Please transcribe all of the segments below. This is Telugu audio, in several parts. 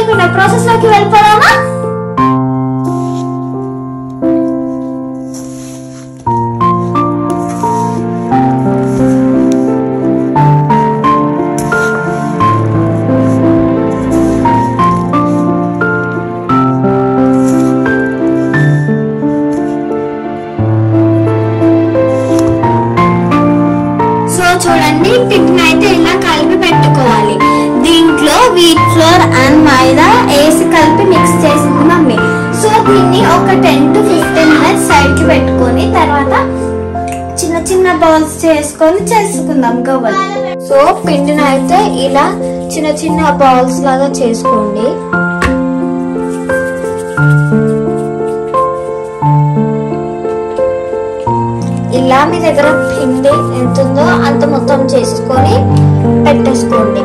చేయకుండా ప్రాసెస్ లోకి వెళ్ళిపోదామా? చూడండి, పిండిని అయితే ఇలా కలిపి పెట్టుకోవాలి. దీంట్లో వీట్ ఫ్లోర్ అండ్ మైదా వేసి కలిపి మిక్స్ చేసింది మమ్మీ. సో దీన్ని ఒక 10 to 15 minutes సైడ్ కి పెట్టుకొని తర్వాత చిన్న చిన్న బాల్స్ చేసుకుందాం గవ్వలు. సో పిండిని అయితే ఇలా చిన్న చిన్న బాల్స్ లాగా చేసుకోండి. ఇలా మీ దగ్గర పిండి ఎంత ఉందో అంత మొత్తం చేసుకొని పెట్టేసుకోండి.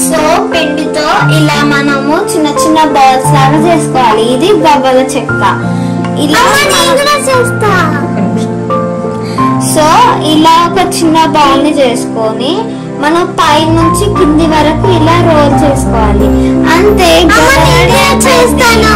సో పిండితో ఇలా మనము చిన్న చిన్న బాల్స్ లాగా చేసుకోవాలి. ఇది గవ్వల చెక్క. ఇలా చేస్తా. సో ఇలా ఒక చిన్న బాల్ ని చేసుకొని మనం పై నుంచి కింది వరకు ఇలా రోల్ చేసుకోవాలి. అంతే. చేస్తాను.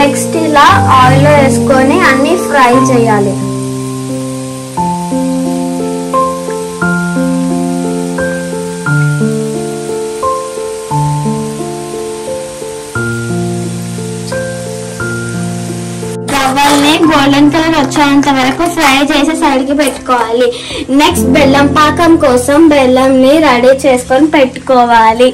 నెక్స్ట్ ఇలా ఆయిల్ వేసుకొని అన్ని ఫ్రై చేయాలి. గవ్వల్ని గోల్డెన్ కలర్ వచ్చేంత వరకు ఫ్రై చేసి సైడ్ కి పెట్టుకోవాలి. నెక్స్ట్ బెల్లం పాకం కోసం బెల్లంని రెడీ చేసుకొని పెట్టుకోవాలి.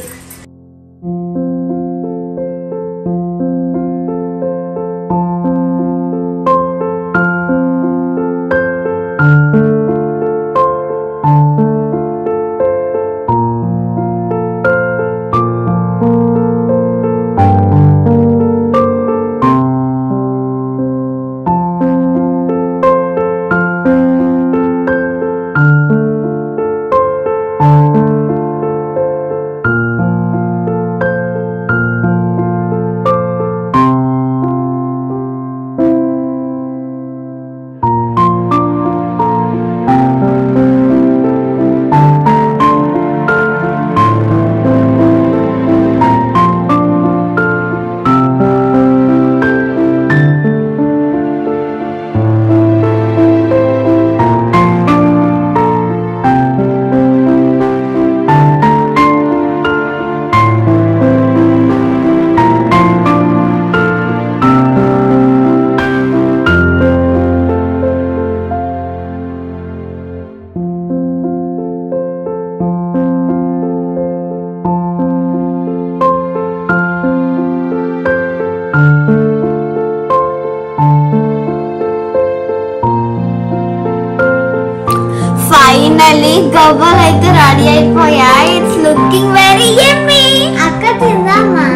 ఫైనల్లీ గవ్వలు అయితే రెడీ అయిపోయాయి. ఇట్స్ లుకింగ్ వెరీ యమ్మీ. అక్క తిందామా?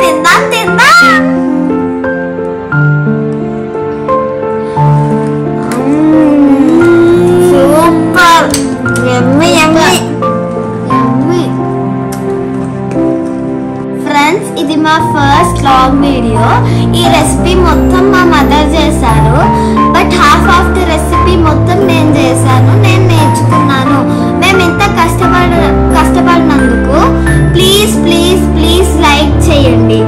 తిందాం తిందాం. సూపర్ యమ్మీ యమ్మీ యమ్మీ. ఫ్రెండ్స్, ఇది మా ఫస్ట్ లాగ్ వీడియో. ఈ రెసిపీ మొత్తం మా మదర్ చేశారు. But half of the recipe మొత్తం నేను చేశాను. నేను నేర్చుకున్నాను. మేము ఇంత కష్టపడినందుకు ప్లీజ్ ప్లీజ్ ప్లీజ్ లైక్ చేయండి.